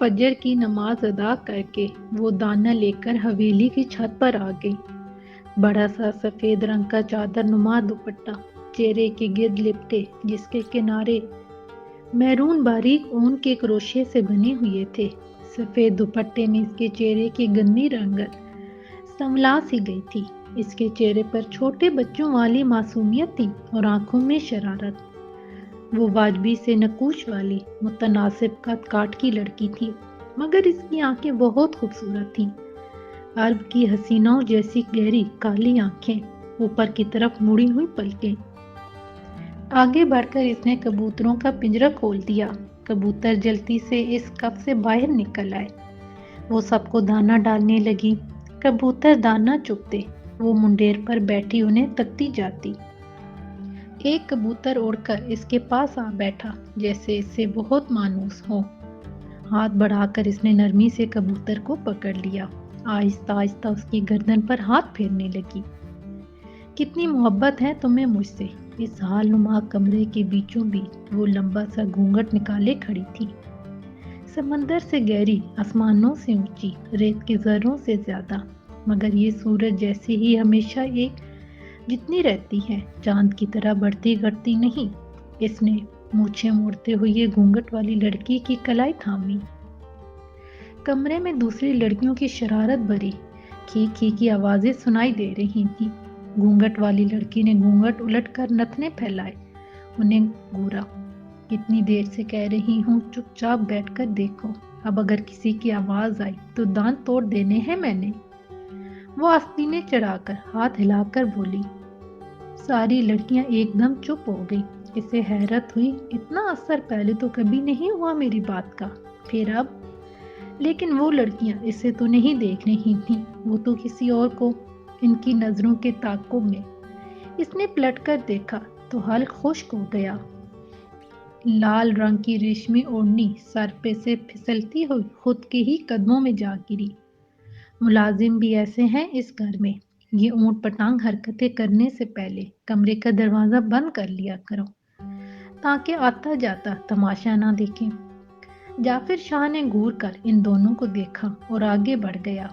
فجر کی نماز ادا کر کے وہ دانہ لے کر حویلی کی چھت پر آ گئی۔ بڑا سا سفید رنگ کا چادر نما دوپٹہ چہرے کے گرد لپٹے، جس کے کنارے میرون باریک اون کے کروشے سے بنے ہوئے تھے۔ سفید دوپٹے میں اس کے چہرے کی گندی رنگت سنولا سی گئی تھی۔ اس کے چہرے پر چھوٹے بچوں والی معصومیت تھی اور آنکھوں میں شرارت۔ وہ واجبی سے نقوش والی متناسب قد کاٹ کی لڑکی تھی، مگر اس کی آنکھیں بہت خوبصورت تھیں۔ عرب کی حسیناؤں جیسی گہری کالی آنکھیں، اوپر کی طرف مڑی ہوئی پلکیں۔ آگے بڑھ کر اس نے کبوتروں کا پنجرہ کھول دیا۔ کبوتر جلدی سے اس کپ سے باہر نکل آئے۔ وہ سب کو دانہ ڈالنے لگی۔ کبوتر دانہ چگتے، وہ منڈیر پر بیٹھی انہیں تکتی جاتی۔ ایک کبوتر اڑ کر اس کے پاس آ بیٹھا، جیسے اس سے بہت مانوس ہو۔ ہاتھ بڑھا کر اس نے نرمی سے کبوتر کو پکڑ لیا۔ آہستہ آہستہ اس کی گردن پر ہاتھ پھیرنے لگی۔ کتنی محبت ہے تمہیں مجھ سے؟ اس حال نما کمرے کے بیچوں بیچ وہ لمبا سا گھونگھٹ نکالے کھڑی تھی۔ سمندر سے گہری، آسمانوں سے اونچی، ریت کے ذروں سے زیادہ، مگر یہ سورج جیسے ہی ہمیشہ ایک جتنی رہتی ہے، چاند کی طرح بڑھتی گھٹتی نہیں۔ اس نے مونچھیں موڑتے ہوئے گھونگھٹ والی لڑکی کی کلائی تھامی۔ کمرے میں دوسری لڑکیوں کی شرارت بھری کھی کھی کی آوازیں سنائی دے رہی تھیں۔ گھونگھٹ والی لڑکی نے گھونگھٹ الٹ کر نتنے پھیلائے، انہیں گھورا۔ کتنی دیر سے کہہ رہی ہوں چپ چاپ بیٹھ کر دیکھو، اب اگر کسی کی آواز آئی تو دانت توڑ دینے ہیں میں نے۔ وہ آستینے چڑھا کر ہاتھ ہلا کر بولی۔ ساری لڑکیاں ایک دم چپ ہو گئی۔ اسے حیرت ہوئی، اتنا اثر پہلے تو کبھی نہیں ہوا میری بات کا، پھر اب؟ لیکن وہ لڑکیاں اسے تو نہیں دیکھ رہی تھیں، وہ تو کسی اور کو، ان کی نظروں کے تعاقب میں۔ اس نے پلٹ کر دیکھا تو حلق خشک ہو گیا۔ لال رنگ کی ریشمی اوڑھنی سر پہ سے پھسلتی ہوئی خود کے ہی قدموں میں جا گری۔ ملازم بھی ایسے ہیں اس گھر میں، یہ اونٹ پٹانگ حرکتیں کرنے سے پہلے کمرے کا دروازہ بند کر لیا کرو، تاکہ آتا جاتا تماشا نہ دیکھیں۔ جعفر شاہ نے گھور کر ان دونوں کو دیکھا اور آگے بڑھ گیا۔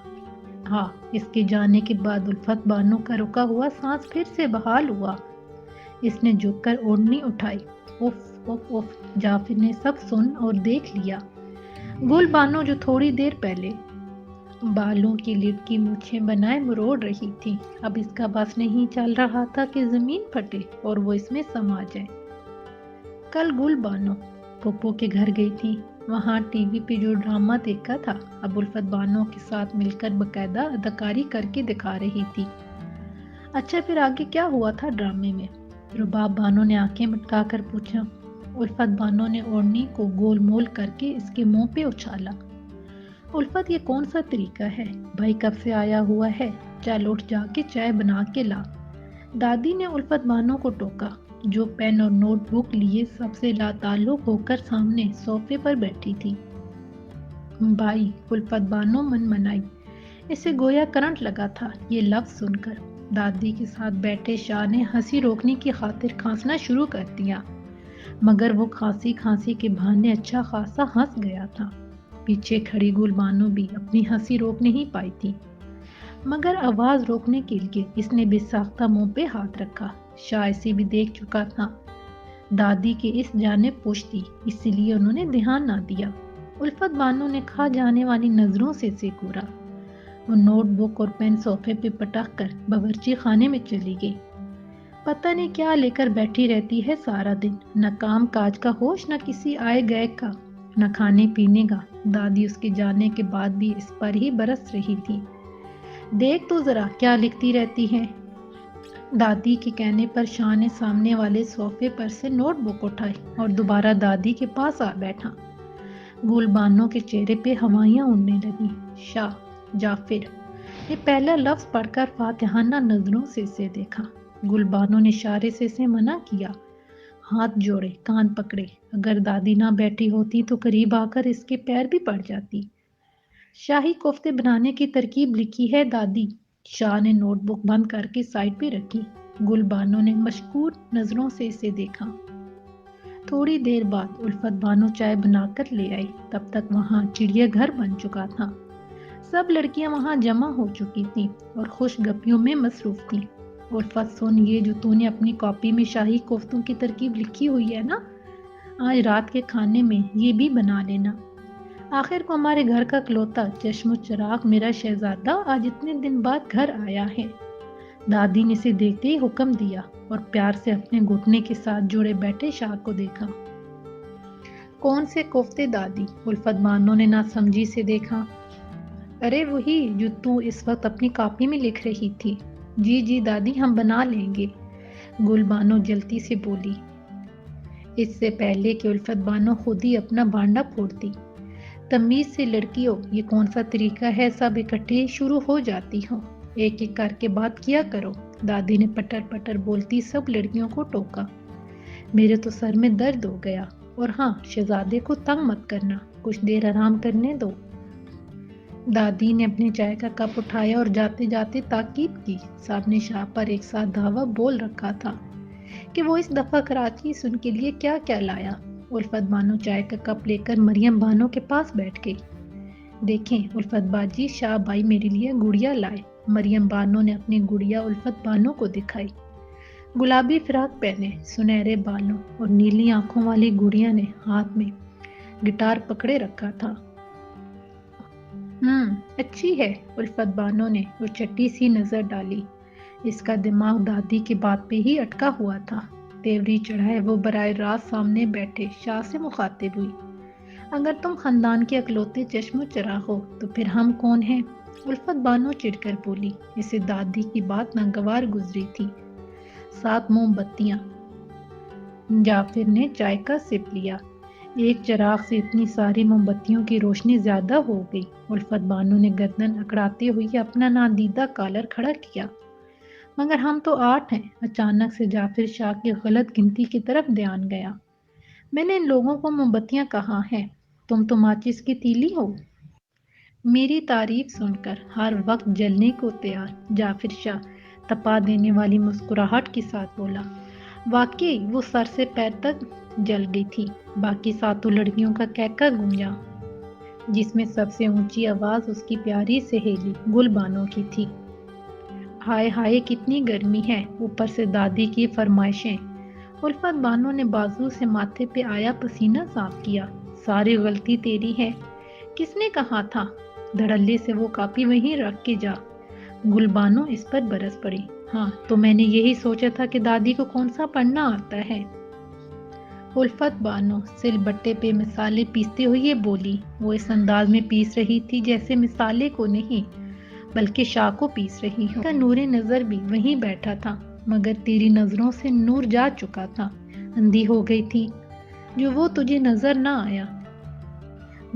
ہاں، اس کے جانے کے بعد الفت بانو کا رکا ہوا سانس پھر سے بحال ہوا۔ اس نے جھک کر اوڑھنی اٹھائی۔ اف اف اف، جعفر نے سب سن اور دیکھ لیا۔ گل بانو جو تھوڑی دیر پہلے بالوں کی لٹکی مونچھیں بنائے مروڑ رہی تھی، اب اس کا بس نہیں چل رہا تھا کہ زمین پھٹے اور وہ اس میں سما جائے۔ کل گل بانو پھپھو کے گھر گئی تھی، وہاں ٹی وی پہ جو ڈرامہ دیکھا تھا اب الفت بانو کے ساتھ مل کر باقاعدہ اداکاری کر کے دکھا رہی تھی۔ اچھا پھر آگے کیا ہوا تھا ڈرامے میں؟ رباب بانو نے آنکھیں مٹکا کر پوچھا۔ الفت بانو نے اوڑھنی کو گول مول کر کے اس کے منہ پہ اچھالا۔ الفت، یہ کون سا طریقہ ہے؟ بھائی کب سے آیا ہوا ہے، چل اٹھ جا کے چائے بنا کے لا۔ دادی نے الفت بانو کو ٹوکا، جو پین اور نوٹ بک لیے سب سے لا تعلق ہو کر سامنے صوفے پر بیٹھی تھی۔ بھائی، الفت بانو من منائی، اسے گویا کرنٹ لگا تھا یہ لفظ سن کر۔ دادی کے ساتھ بیٹھے شاہ نے ہنسی روکنے کی خاطر کھانسنا شروع کر دیا، مگر وہ کھانسی کھانسی کے بہانے اچھا خاصا ہنس گیا تھا۔ پیچھے کھڑی گل بانو بھی اپنی ہنسی روک نہیں پائی تھی، مگر آواز روکنے کے لیے اس نے بے ساختہ منہ پہ ہاتھ رکھا۔ شاہ اسے بھی دیکھ چکا تھا، دادی کے اس جانب پوچھ تھی، اسی لیے انہوں نے دھیان نہ دیا۔ الفت بانو نے کھا جانے والی نظروں سے اسے گھورا۔ وہ نوٹ بک اور پین صوفے پہ پٹک کر باورچی خانے میں چلی گئی۔ پتہ نہیں کیا لے کر بیٹھی رہتی ہے سارا دن، نہ کام کاج کا ہوش، نہ کسی آئے گئے کا، نہ کھانے پینے کا۔ دادی اس کے جانے کے بعد بھی اس پر ہی برس رہی تھی۔ دیکھ تو ذرا کیا لکھتی رہتی ہے۔ دادی کے کہنے پر شاہ نے سامنے والے صوفے پر سے نوٹ بک اٹھائی اور دوبارہ دادی کے پاس آ بیٹھا۔ گل بانو کے چہرے پہ ہوائیاں اڑنے لگیں۔ شاہ، جعفر نے پہلا لفظ پڑھ کر فاتحانہ نظروں سے اسے دیکھا۔ گل بانو نے اشارے سے اسے منع کیا، ہاتھ جوڑے، کان پکڑے۔ اگر دادی نہ بیٹھی ہوتی تو قریب آ کر اس کے پیر بھی پڑ جاتی۔ شاہی کوفتے بنانے کی ترکیب لکھی ہے دادی۔ شاہ نے نوٹ بک بند کر کے سائڈ پہ رکھی۔ گل بانو نے مشکور نظروں سے اسے دیکھا۔ تھوڑی دیر بعد الفت بانو چائے بنا کر لے آئی۔ تب تک وہاں چڑیا گھر بن چکا تھا۔ سب لڑکیاں وہاں جمع ہو چکی تھیں اور خوش گپیوں میں مصروف تھیں۔ الفت سن، یہ جو تو نے اپنی کاپی میں شاہی کوفتوں کی ترکیب لکھی ہوئی ہے نا، آج رات کے کھانے میں یہ بھی بنا لینا۔ آخر کو ہمارے گھر کا اکلوتا چشم و چراغ میرا شہزادہ آج اتنے دن بعد گھر آیا ہے۔ دادی نے اسے دیکھتے ہی حکم دیا اور پیار سے اپنے گھٹنے کے ساتھ جڑے بیٹھے شاہ کو دیکھا۔ کون سے کوفتے دادی؟ الفت بانو نے ناسمجھی سے دیکھا۔ ارے وہی جو تو اس وقت اپنی کاپی میں لکھ رہی تھی۔ جی جی دادی، ہم بنا لیں گے، گل بانو جلتی سے بولی، اس سے پہلے کہ الفت بانو خود ہی اپنا بھانڈا پھوڑتی۔ تمیز سے لڑکیوں، یہ کون سا طریقہ ہے سب اکٹھے شروع ہو جاتی ہو؟ ایک ایک کر کے بات کیا کرو، دادی نے پٹر پٹر بولتی سب لڑکیوں کو ٹوکا۔ میرے تو سر میں درد ہو گیا، اور ہاں، شہزادے کو تنگ مت کرنا، کچھ دیر آرام کرنے دو۔ دادی نے اپنے چائے کا کپ اٹھایا اور جاتے جاتے تاکید کی۔ سب نے شاہ پر ایک ساتھ دھاوا بول رکھا تھا کہ وہ اس دفعہ کراچی سے ان کے لیے کیا کیا لایا۔ الفت بانو چائے کا کپ لے کر مریم بانو کے پاس بیٹھ گئی۔ دیکھیں الفت باجی، شاہ بھائی میرے لیے گڑیا لائے۔ مریم بانو نے اپنی گڑیا الفت بانو کو دکھائی۔ گلابی فراق پہنے، سنہرے بالوں اور نیلی آنکھوں والی گڑیا نے ہاتھ میں گٹار پکڑے رکھا تھا۔ اچھی ہے، الفت بانو نے وہ چٹی سی نظر ڈالی۔ اس کا دماغ دادی کی بات پہ ہی اٹکا ہوا تھا۔ تیوری چڑھائے وہ براہ راست سامنے بیٹھے شاہ سے مخاطب ہوئی۔ اگر تم خاندان کے اکلوتے چشم و چراغ ہو تو پھر ہم کون ہیں؟ الفت بانو چڑھ کر بولی۔ اسے دادی کی بات ناگوار گزری تھی۔ 7 موم بتیاں۔ جعفر نے چائے کا سپ لیا۔ ایک چراغ سے اتنی ساری موم بتیوں کی روشنی زیادہ ہو گئی۔ الفت بانو نے گردن اکڑاتے ہوئے اپنا نادیدہ کالر کھڑا کیا۔ مگر ہم تو 8 ہیں۔ اچانک سے جعفر شاہ کی غلط گنتی کی طرف دھیان گیا۔ میں نے ان لوگوں کو موم بتیاں کہا ہے، تم تو ماچس کی تیلی ہو۔ میری تعریف سن کر ہر وقت جلنے کو تیار، جعفر شاہ تپا دینے والی مسکراہٹ کے ساتھ بولا۔ واقعی وہ سر سے پیر تک جل گئی تھی۔ باقی 7 لڑکیوں کا کہکہ گونجا، جس میں سب سے اونچی آواز اس کی پیاری سہیلی گل بانو کی تھی۔ ہائے ہائے کتنی گرمی ہے، اوپر سے دادی کی فرمائشیں۔ الفت بانو نے بازو سے ماتھے پہ آیا پسینہ صاف کیا۔ ساری غلطی تیری ہے، کس نے کہا تھا؟ دھڑلے سے وہ کاپی وہیں رکھ کے جا۔ گل بانو اس پر برس پڑی۔ ہاں تو میں نے یہی سوچا تھا کہ دادی کو کون سا پڑھنا آتا ہے۔ الفت بانو سل بٹے پہ مسالے پیستے ہوئے بولی۔ وہ اس انداز میں پیس رہی تھی جیسے مسالے کو نہیں بلکہ شاہ کو پیس رہی ہو۔ کا نور نظر بھی وہیں بیٹھا تھا، مگر تیری نظروں سے نور جا چکا تھا، اندھی ہو گئی تھی جو وہ تجھے نظر نہ آیا۔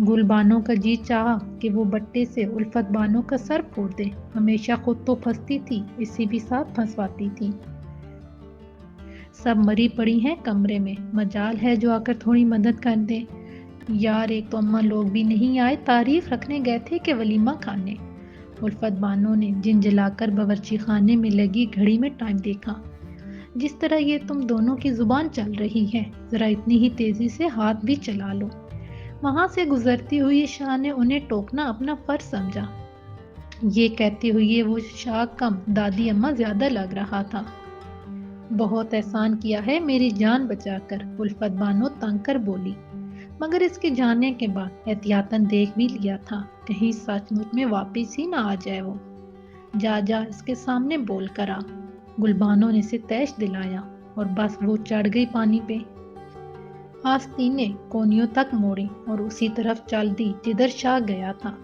گل بانو کا جی چاہا کہ وہ بٹے سے الفت بانو کا سر پھوڑ دے۔ ہمیشہ خود تو پھنستی تھی، اسے بھی ساتھ پھنسواتی تھی۔ سب مری پڑی ہیں کمرے میں، مجال ہے جو آ کر تھوڑی مدد کر دے۔ یار ایک تو اماں لوگ بھی نہیں آئے، تعریف رکھنے گئے تھے کہ ولیمہ کھانے۔ الفت بانو نے جنجلا کر باورچی خانے میں لگی گھڑی میں ٹائم دیکھا۔ جس طرح یہ تم دونوں کی زبان چل رہی ہے، ذرا اتنی ہی تیزی سے ہاتھ بھی چلا لو۔ وہاں سے گزرتی ہوئی شاہ نے انہیں ٹوکنا اپنا فرض سمجھا۔ یہ کہتے ہوئے وہ شاہ کم دادی اماں زیادہ لگ رہا تھا۔ بہت احسان کیا ہے میری جان بچا کر، الفت بانو تنگ کر بولی۔ مگر اس کے جانے کے بعد احتیاطاً دیکھ بھی لیا تھا، کہیں سچ مچ میں واپس ہی نہ آ جائے وہ۔ جا جا اس کے سامنے بول کر آ، گل بانو نے اسے تیش دلایا، اور بس وہ چڑھ گئی پانی پہ۔ آستینیں کونیوں تک موڑی اور اسی طرف چل دی جدھر شاہ گیا تھا۔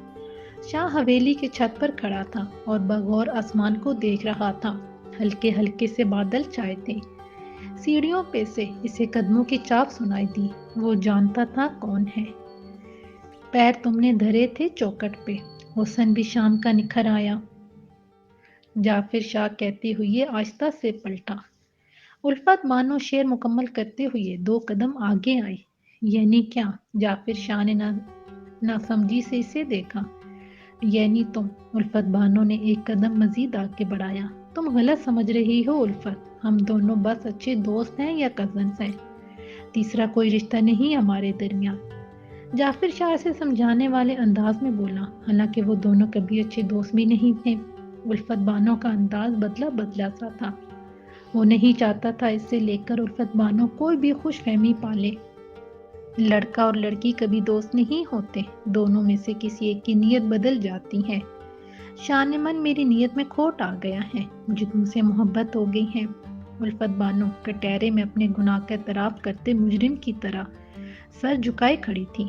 شاہ حویلی کے چھت پر کھڑا تھا اور بغور آسمان کو دیکھ رہا تھا۔ ہلکے ہلکے سے بادل چھائے تھے، سیڑھیوں پہ سے اسے قدموں کی چاپ سنائی دی۔ وہ جانتا تھا کون ہے۔ پیر تم نے دھرے تھے چوکھٹ پہ، حسن بھی شام کا نکھر آیا، جعفر شاہ کہتے ہوئے آہستہ سے پلٹا۔ الفت بانو شعر مکمل کرتے ہوئے 2 قدم آگے آئی۔ یعنی کیا؟ جعفر شاہ نے ناسمجھی سے اسے دیکھا۔ یعنی تم، الفت بانو نے 1 قدم مزید آگے بڑھایا۔ تم غلط سمجھ رہی ہو الفت، ہم دونوں بس اچھے دوست ہیں یا کزنز ہیں۔ تیسرا کوئی رشتہ نہیں ہمارے درمیان، جعفر شاہ سے سمجھانے والے انداز میں بولا، حالانکہ وہ دونوں کبھی اچھے دوست بھی نہیں تھے۔ الفت بانو کا انداز بدلا بدلا سا تھا۔ وہ نہیں چاہتا تھا اس سے لے کر الفت بانو کوئی بھی خوش فہمی پالے۔ لڑکا اور لڑکی کبھی دوست نہیں ہوتے، دونوں میں سے کسی ایک کی نیت بدل جاتی ہے۔ شان من میری نیت میں کھوٹ آ گیا ہے، مجھے تم سے محبت ہو گئی ہے۔ الفت بانو کٹہرے میں اپنے گناہ کا اعتراف کرتے مجرم کی طرح سر جھکائے کھڑی تھی۔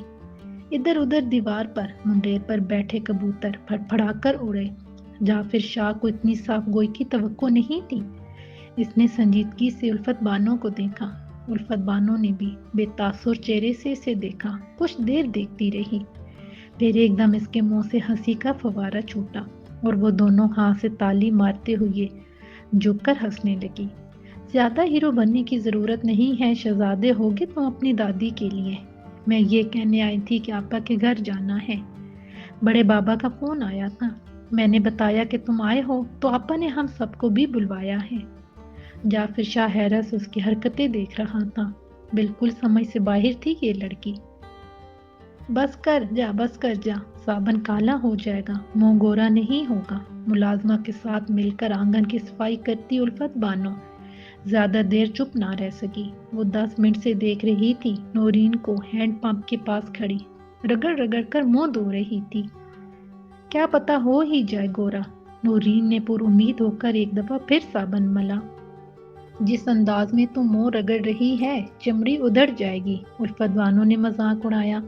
ادھر ادھر دیوار پر منڈیر پر بیٹھے کبوتر پھڑ پھڑا کر اڑے۔ جعفر شاہ کو اتنی صاف گوئی کی توقع نہیں تھی۔ اس نے سنجیدگی سے الفت بانو کو دیکھا۔ الفت بانو نے بھی بے تاثر چہرے سے اسے دیکھا، کچھ دیر دیکھتی رہی، پھر ایک دم اس کے منہ سے ہنسی کا فوارہ چھوٹا اور وہ دونوں ہاتھ سے تالی مارتے ہوئے جھک کر ہنسنے لگی۔ زیادہ ہیرو بننے کی ضرورت نہیں ہے شہزادے، ہوگے تم اپنی دادی کے لیے۔ میں یہ کہنے آئی تھی کہ آپا کے گھر جانا ہے، بڑے بابا کا فون آیا تھا، میں نے بتایا کہ تم آئے ہو تو آپا نے ہم سب کو بھی بلوایا ہے۔ جعفر شاہ حیرت سے اس کی حرکتیں دیکھ رہا تھا، بالکل سمجھ سے باہر تھی یہ لڑکی۔ بس کر جا، صابن کالا ہو جائے گا، منہ گورا نہیں ہوگا۔ ملازمہ کے ساتھ مل کر آنگن کی صفائی کرتی الفت بانو زیادہ دیر چپ نہ رہ سکی۔ وہ 10 منٹ سے دیکھ رہی تھی نورین کو ہینڈ پمپ کے پاس کھڑی رگڑ رگڑ کر منہ دھو رہی تھی۔ کیا پتا ہو ہی جائے گورا، نورین نے پر امید ہو کر ایک دفعہ پھر صابن ملا۔ جس انداز میں تو منہ رگڑ رہی ہے چمڑی ادھڑ جائے گی، الفت بانو نے مذاق اڑایا۔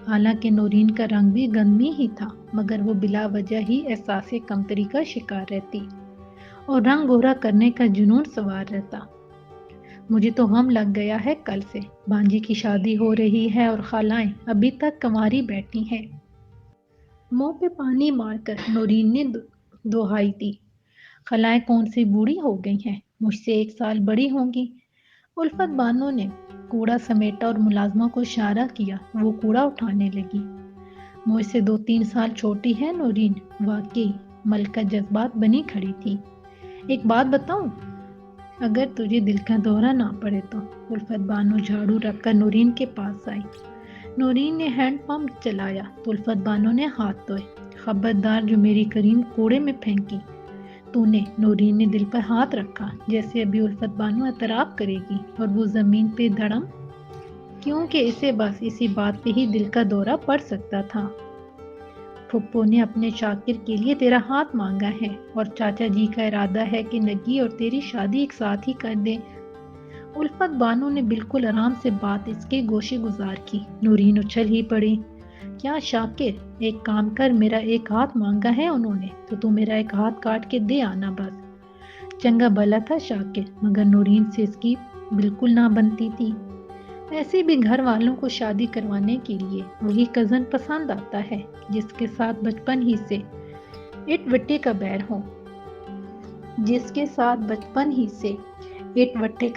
حالانکہ نورین کا رنگ بھی گندمی ہی تھا، مگر وہ بلا وجہ ہی احساس کمتری کا شکار رہتی اور رنگ گورا کرنے کا جنون سوار رہتا۔ مجھے تو غم لگ گیا ہے کل سے، بانجی کی شادی ہو رہی ہے اور خالائیں ابھی تک کنواری بیٹھی ہیں۔ منہ پہ پانی مار کر نورین نے دہائی دی، خالائیں کون سی بوڑھی ہو گئی ہیں، مجھ سے 1 سال بڑی ہوں گی۔ الفت بانو نے کوڑا سمیٹا اور ملازمہ کو اشارہ کیا، وہ کوڑا اٹھانے لگی۔ مجھ سے 2-3 سال چھوٹی ہے نورین، واقعی ملکہ جذبات بنی کھڑی تھی۔ ایک بات بتاؤں، اگر تجھے دل کا دورہ نہ پڑے تو۔ الفت بانو جھاڑو رکھ کر نورین کے پاس آئی۔ نورین نے ہینڈ پمپ چلایا تو الفت بانو نے ہاتھ دھوئے۔ خبردار جو میری کریم کوڑے میں پھینکی تو نے، نورین نے دل پر ہاتھ رکھا جیسے ابھی الفت بانو اعتراف کرے گی اور وہ زمین پہ دھڑم، کیونکہ اسے بس اسی بات پہ ہی دل کا دورہ پڑ سکتا تھا۔ پھپھو نے اپنے شاکر کے لیے تیرا ہاتھ مانگا ہے اور چاچا جی کا ارادہ ہے کہ نگی اور تیری شادی ایک ساتھ ہی کر دیں۔ الفت بانو نے بالکل آرام سے بات اس کے گوشے گزار کی۔ نورین اچھل ہی پڑی، کیا شاکر، ایک کام کر، میرا ایک ہاتھ مانگا ہے انہوں نے تو میرا ایک ہاتھ کاٹ کے دے آنا بس۔ چنگا بھلا تھا شاکر، مگر نورین سے اس کی بالکل نہ بنتی تھی۔ ایسے بھی گھر والوں کو شادی کروانے کے لیے وہی کزن پسند آتا ہے جس کے ساتھ بچپن ہی سے اٹ وٹے کا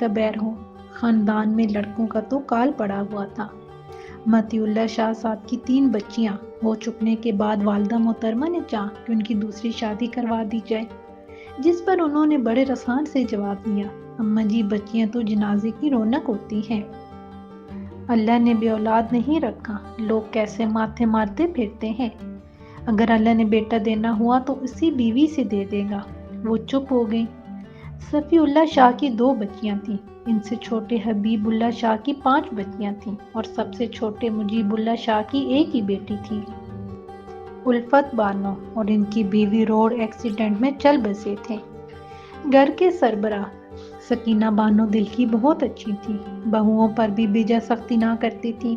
بیر ہو۔ خاندان میں لڑکوں کا تو کال پڑا ہوا تھا۔ متی اللہ شاہ صاحب کی 3 بچیاں ہو چکنے کے بعد والدہ محترمہ نے چاہا کہ ان کی دوسری شادی کروا دی جائے، جس پر انہوں نے بڑے رسان سے جواب دیا، اماں جی بچیاں تو جنازے کی رونق ہوتی ہیں، اللہ نے بھی اولاد نہیں رکھا، لوگ کیسے ماتھے مارتے پھرتے ہیں، اگر اللہ نے بیٹا دینا ہوا تو اسی بیوی سے دے دے گا۔ وہ چپ ہو گئی۔ صفی اللہ شاہ کی 2 بچیاں تھیں، ان سے چھوٹے حبیب اللہ شاہ کی 5 بچیاں تھیں اور سب سے چھوٹے مجیب اللہ شاہ کی 1 ہی بیٹی تھی۔ الفت بانو اور ان کی بیوی روڈ ایکسیڈنٹ میں چل بسے تھے۔ گھر کے سربراہ سکینہ بانو دل کی بہت اچھی تھی، بہوؤں پر بھی بیجا سختی نہ کرتی تھی،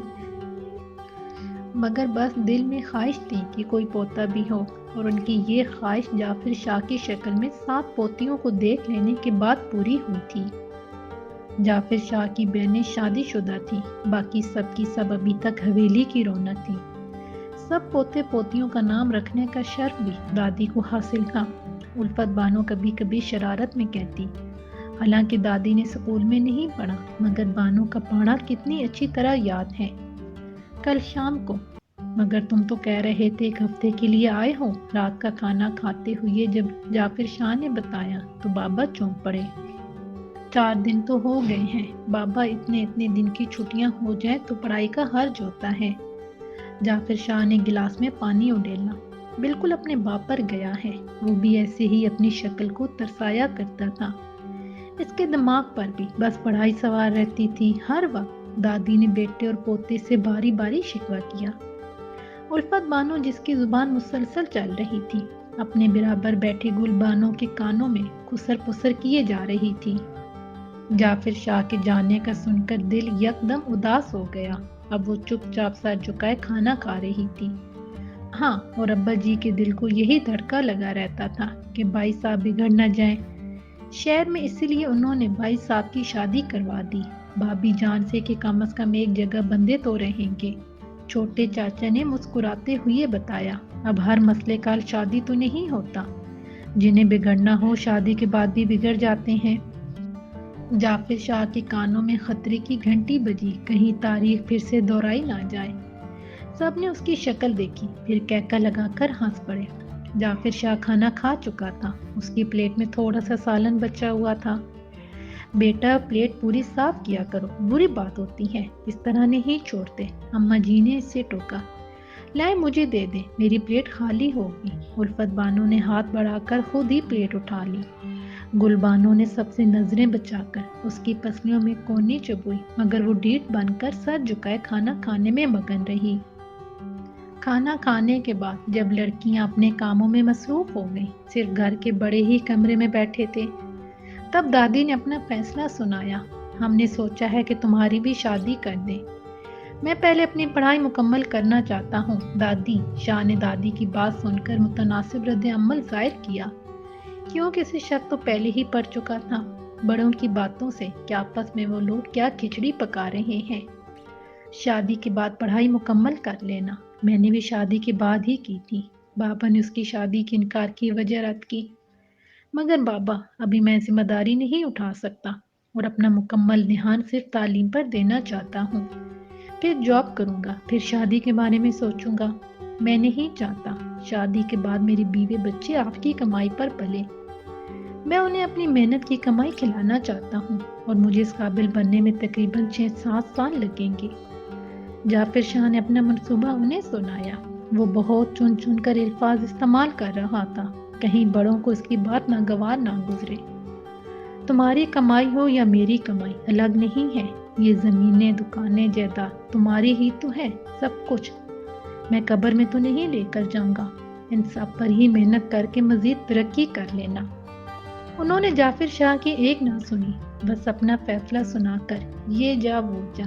مگر بس دل میں خواہش تھی کہ کوئی پوتا بھی ہو، اور ان کی یہ خواہش جعفر شاہ کی شکل میں 7 پوتیوں کو دیکھ لینے کے بعد پوری ہوئی تھی۔ جعفر شاہ کی بہنیں شادی شدہ تھیں، باقی سب کی سب ابھی تک حویلی کی رونق تھی۔ سب پوتے پوتیوں کا نام رکھنے کا شرف بھی دادی کو حاصل تھا۔ الفت بانو کبھی کبھی شرارت میں کہتی، حالانکہ دادی نے اسکول میں نہیں پڑھا، مگر بانو کا پڑھنا کتنی اچھی طرح یاد ہے۔ کل شام کو، مگر تم تو کہہ رہے تھے 1 ہفتے کے لیے آئے ہو، رات کا کھانا کھاتے ہوئے جب جعفر شاہ نے بتایا تو بابا چونک پڑے۔ 4 دن تو ہو گئے ہیں بابا، اتنے دن کی چھٹیاں ہو جائیں تو پڑھائی کا حرج ہوتا ہے۔ جعفر شاہ نے گلاس میں پانی اڈیلا۔ بالکل اپنے باپ پر گیا ہے، وہ بھی ایسے ہی اپنی شکل کو ترسایا کرتا تھا۔ اس کے دماغ پر بھی بس پڑھائی سوار رہتی تھی ہر وقت۔ دادی نے بیٹے اور پوتے سے باری باری شکوہ کیا۔ الفت بانو جس کی زبان مسلسل چل رہی تھی، اپنے برابر بیٹھے گل بانو کے کانوں میں خسر پسر کیے جا رہی تھی۔ جعفر شاہ کے جانے کا سن کر دل یکدم اداس ہو گیا۔ اب وہ چپ چاپ سر جھکائے کھانا کھا رہی تھی۔ ہاں، اور ابا جی کے دل کو یہی دھڑکا لگا رہتا تھا کہ بھائی صاحب بگڑ نہ جائیں۔ شہر میں اسی لیے انہوں نے بھائی صاحب کی شادی کروا دی، بھابھی جان سے کہ کم از کم ایک جگہ بندے تو رہیں گے۔ چھوٹے چاچا نے مسکراتے ہوئے بتایا، اب ہر مسئلے کا حل شادی تو نہیں ہوتا، جنہیں بگڑنا ہو شادی کے بعد بھی بگڑ جاتے ہیں۔ جعفر شاہ کے کانوں میں خطرے کی گھنٹی بجی، کہیں تاریخ پھر سے دہرائی نہ جائے۔ سب نے اس کی شکل دیکھی، پھر کہکا لگا کر ہنس پڑے۔ جعفر شاہ کھانا کھا چکا تھا، اس کی پلیٹ میں تھوڑا سا سالن بچا ہوا تھا۔ بیٹا پلیٹ پوری صاف کیا کرو، بری بات ہوتی ہے، اس طرح نہیں چھوڑتے، اماں جی نے اس سے ٹوکا۔ لائے مجھے دے دے، میری پلیٹ خالی ہوگی۔ الفت بانو نے ہاتھ بڑھا کر خود ہی پلیٹ اٹھا لی۔ گل بانو نے سب سے نظریں بچا کر اس کی پسلیوں میں کونی چبوئی، مگر وہ ڈیٹ بن کر سر جھکائے کھانا کھانے میں مگن رہی۔ کھانا کھانے کے بعد جب لڑکیاں اپنے کاموں میں مصروف ہو گئیں، صرف گھر کے بڑے ہی کمرے میں بیٹھے تھے، تب دادی نے اپنا فیصلہ سنایا۔ ہم نے سوچا ہے کہ تمہاری بھی شادی کر دیں۔ میں پہلے اپنی پڑھائی مکمل کرنا چاہتا ہوں دادی۔ شاہ نے دادی کی بات سن کر متناسب رد عمل ظاہر کیا، کیونکہ اسے شک تو پہلے ہی پڑ چکا تھا۔ بڑوں کی باتوں سے کہ آپس میں وہ لوگ کیا کھچڑی پکا رہے ہیں۔ شادی کے بعد پڑھائی مکمل کر لینا۔ میں نے بھی شادی کے بعد ہی کی تھی۔ بابا نے اس کی شادی کی انکار کی وجہ رد کی، مگر بابا ابھی میں ذمہ داری نہیں اٹھا سکتا اور اپنا مکمل دھیان صرف تعلیم پر دینا چاہتا ہوں۔ پھر جاب کروں گا، پھر شادی کے بارے میں سوچوں گا۔ میں نہیں چاہتا شادی کے بعد میری بیوی بچے آپ کی کمائی پر پلے۔ میں انہیں اپنی محنت کی کمائی کھلانا چاہتا ہوں، اور مجھے اس قابل بننے میں تقریباً 6-7 سال لگیں گے۔ جعفر شاہ نے اپنا منصوبہ انہیں سنایا۔ وہ بہت چن چن کر الفاظ استعمال کر رہا تھا، کہیں بڑوں کو اس کی بات ناگوار نہ گزرے۔ تمہاری کمائی ہو یا میری کمائی الگ نہیں ہے، یہ زمینیں، دکانیں، جائیداد تمہاری ہی تو ہے، سب کچھ میں قبر میں تو نہیں لے کر جاؤں گا۔ ان سب پر ہی محنت کر کے مزید ترقی کر لینا۔ انہوں نے جعفر شاہ کی ایک نہ سنی، بس اپنا فیصلہ سنا کر یہ جا وہ جا